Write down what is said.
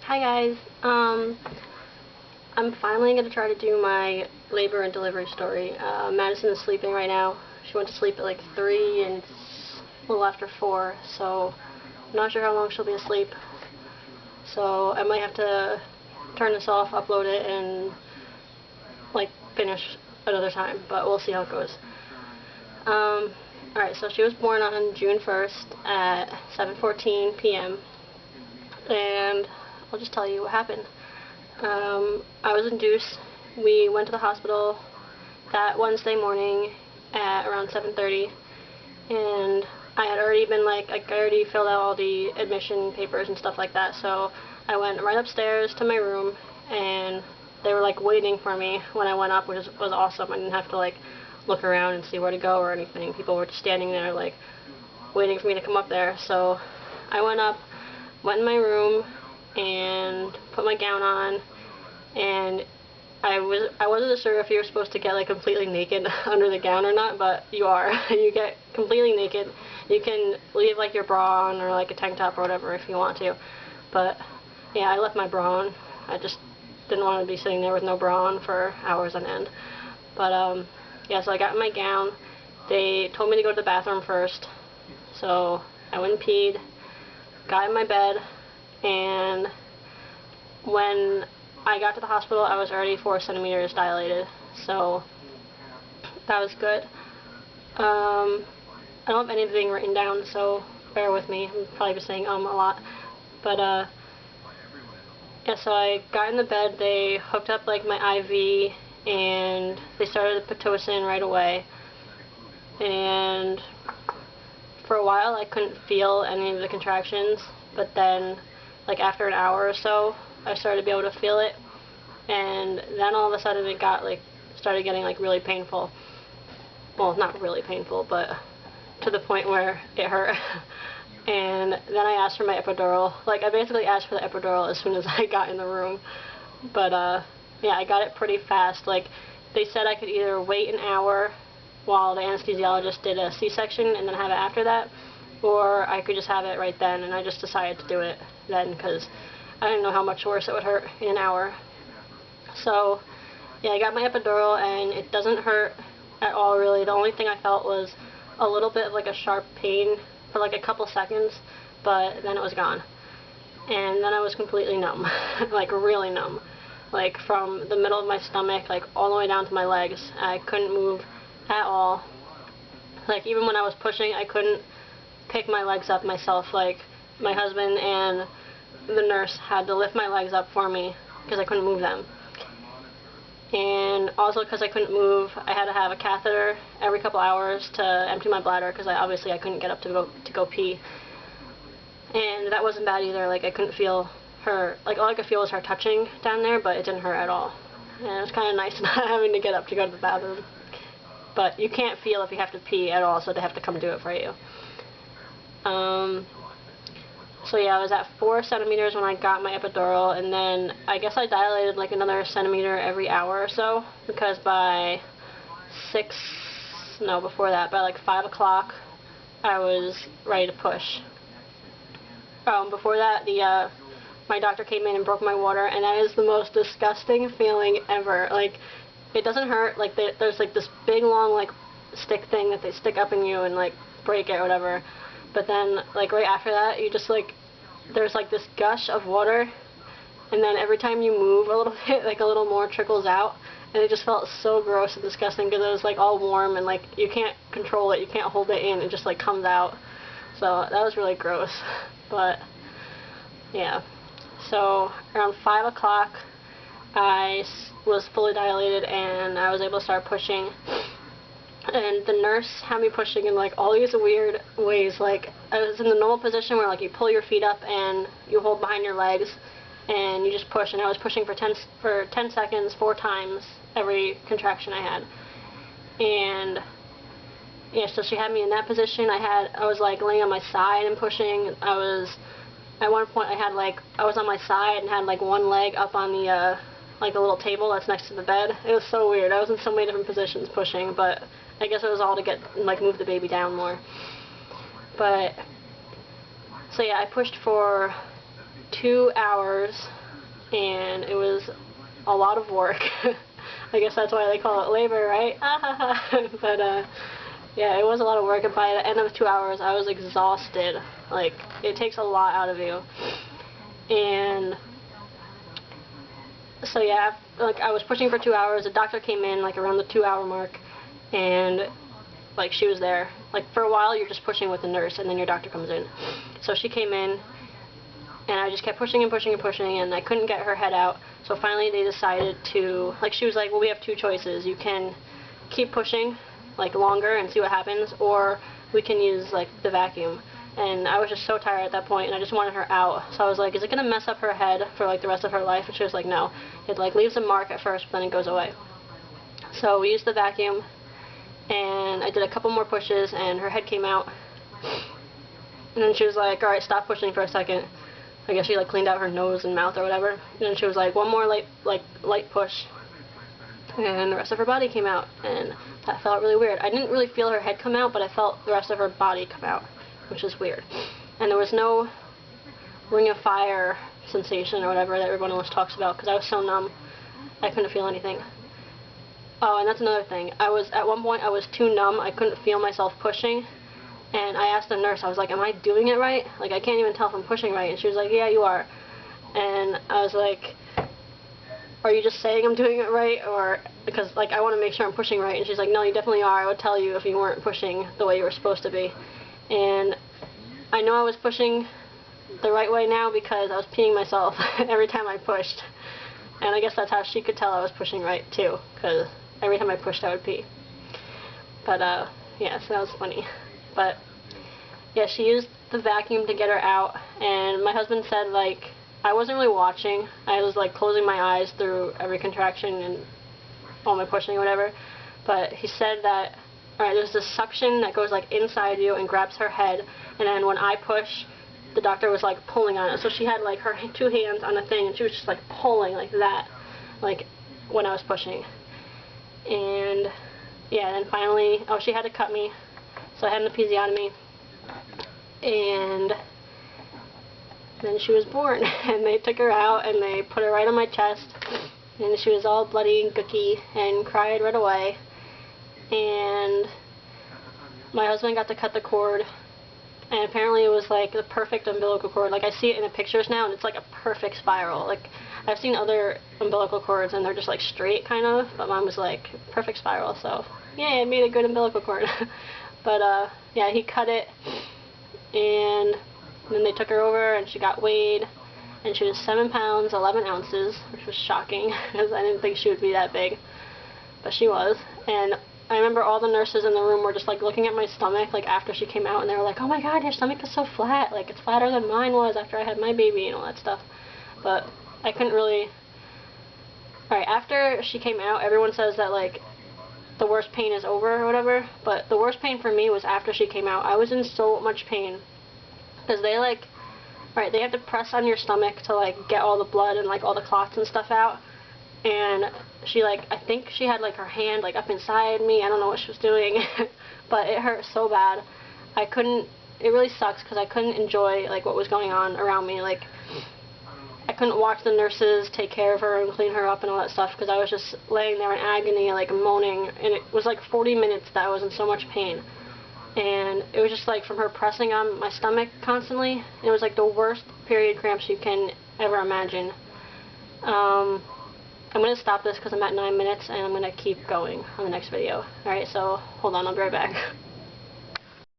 Hi guys, I'm finally going to try to do my labor and delivery story. Madison is sleeping right now. She went to sleep at like 3 and it's a little after 4, so I'm not sure how long she'll be asleep. So I might have to turn this off, upload it, and like finish another time, but we'll see how it goes. Alright, so she was born on June 1st at 7:14 p.m. and I'll just tell you what happened. I was induced. We went to the hospital that Wednesday morning at around 7:30, and I had already been I already filled out all the admission papers and stuff like that, so I went right upstairs to my room, and they were waiting for me when I went up, which was awesome. I didn't have to look around and see where to go or anything. People were just standing there waiting for me to come up there. So I went up, went in my room, and put my gown on, and I wasn't sure if you were supposed to get completely naked under the gown or not, but you are. You get completely naked. You can leave your bra on or a tank top or whatever if you want to, but yeah, I left my bra on. I just didn't want to be sitting there with no bra on for hours on end. But yeah, so I got in my gown. They told me to go to the bathroom first, so I went and peed, got in my bed, and when I got to the hospital, I was already 4 centimeters dilated, so that was good. I don't have anything written down, so bear with me. I'm probably just saying a lot. But yeah, so I got in the bed. They hooked up my IV, and they started the Pitocin right away. And for a while, I couldn't feel any of the contractions, but then after an hour or so, I started to be able to feel it, and then all of a sudden it got started getting really painful. Well, not really painful, but to the point where it hurt. And then I asked for my epidural. I basically asked for the epidural as soon as I got in the room. But yeah, I got it pretty fast. They said I could either wait an hour while the anesthesiologist did a C-section and then have it after that, or I could just have it right then, and I just decided to do it then because I didn't know how much worse it would hurt in an hour. So yeah, I got my epidural, and it doesn't hurt at all really. The only thing I felt was a little bit of a sharp pain for a couple seconds, but then it was gone. And then I was completely numb, really numb. From the middle of my stomach, all the way down to my legs. I couldn't move at all. Even when I was pushing, I couldn't pick my legs up myself. My husband and the nurse had to lift my legs up for me because I couldn't move them. And also because I couldn't move, I had to have a catheter every couple hours to empty my bladder because obviously I couldn't get up to go pee. And that wasn't bad either. I couldn't feel her, all I could feel was her touching down there, but it didn't hurt at all. And it was kind of nice not having to get up to go to the bathroom. But you can't feel if you have to pee at all, so they have to come do it for you. So yeah, I was at 4 centimeters when I got my epidural, and then I guess I dilated another centimeter every hour or so, because by before that, by 5 o'clock, I was ready to push. Before that, my doctor came in and broke my water, and that is the most disgusting feeling ever. It doesn't hurt. There's this big long stick thing that they stick up in you and break it or whatever. But then right after that, you just there's this gush of water, and then every time you move a little bit, a little more trickles out, and it just felt so gross and disgusting because it was all warm, and you can't control it, you can't hold it in, it just comes out. So that was really gross. But yeah, so around 5 o'clock I was fully dilated, and I was able to start pushing. And the nurse had me pushing in all these weird ways. I was in the normal position where you pull your feet up and you hold behind your legs and you just push, and I was pushing for 10 seconds 4 times every contraction I had. And yeah, so she had me in that position. I was laying on my side and pushing. At one point I was on my side and had one leg up on the a little table that's next to the bed. It was so weird. I was in so many different positions pushing, but I guess it was all to get move the baby down more. But so yeah, I pushed for 2 hours, and it was a lot of work. I guess that's why they call it labor, right? But yeah, it was a lot of work, and by the end of 2 hours I was exhausted. Like, it takes a lot out of you. And so yeah, like, I was pushing for 2 hours. The doctor came in like around the 2-hour mark, and like, she was there. Like, for a while you're just pushing with the nurse, and then your doctor comes in. So she came in, and I just kept pushing and pushing and pushing, and I couldn't get her head out. So finally they decided to, like, she was like, well, we have 2 choices. You can keep pushing like longer and see what happens, or we can use like the vacuum. And I was just so tired at that point, and I just wanted her out. So I was like, is it gonna mess up her head for like the rest of her life? And she was like, no. It like leaves a mark at first, but then it goes away. So we used the vacuum, and I did a couple more pushes, and her head came out. And then she was like, alright, stop pushing for a second. I guess she like cleaned out her nose and mouth or whatever. And then she was like, one more light push. And the rest of her body came out, and that felt really weird. I didn't really feel her head come out, but I felt the rest of her body come out, which is weird. And there was no ring of fire sensation or whatever that everyone else talks about, because I was so numb, I couldn't feel anything. Oh, and that's another thing. At one point I was too numb, I couldn't feel myself pushing, and I asked the nurse, I was like, am I doing it right? Like, I can't even tell if I'm pushing right. And she was like, yeah, you are. And I was like, are you just saying I'm doing it right? Or, because like, I want to make sure I'm pushing right. And she's like, no, you definitely are. I would tell you if you weren't pushing the way you were supposed to be. And I know I was pushing the right way now because I was peeing myself every time I pushed. And I guess that's how she could tell I was pushing right too, because every time I pushed I would pee. But yeah, so that was funny. But yeah, she used the vacuum to get her out, and my husband said, like, I wasn't really watching. I was like closing my eyes through every contraction and all my pushing or whatever. But he said that, alright, there's this suction that goes like inside you and grabs her head, and then when I push, the doctor was like pulling on it. So she had like her 2 hands on the thing, and she was just like pulling like that, like when I was pushing. And yeah, then finally, oh, she had to cut me, so I had an episiotomy, and then she was born. And they took her out and they put her right on my chest, and she was all bloody and gooky and cried right away. And my husband got to cut the cord, and apparently it was like the perfect umbilical cord. Like, I see it in the pictures now, and it's like a perfect spiral. Like, I've seen other umbilical cords and they're just like straight kind of, but mine was like perfect spiral. So yeah, I made a good umbilical cord. But yeah, he cut it, and then they took her over and she got weighed, and she was 7 pounds 11 ounces, which was shocking because I didn't think she would be that big, but she was. And I remember all the nurses in the room were just like looking at my stomach like after she came out, and they were like, oh my god, your stomach is so flat, like it's flatter than mine was after I had my baby and all that stuff. But I couldn't really... Alright, after she came out, everyone says that like the worst pain is over or whatever, but the worst pain for me was after she came out. I was in so much pain because they like, alright, they have to press on your stomach to like get all the blood and like all the clots and stuff out. And she like, I think she had like her hand like up inside me. I don't know what she was doing, but it hurt so bad. I couldn't, it really sucks because I couldn't enjoy like what was going on around me. Like, I couldn't watch the nurses take care of her and clean her up and all that stuff because I was just laying there in agony, like moaning, and it was like 40 minutes that I was in so much pain. And it was just like from her pressing on my stomach constantly. It was like the worst period cramps you can ever imagine. I'm going to stop this because I'm at 9 minutes, and I'm going to keep going on the next video. Alright, so hold on, I'll be right back.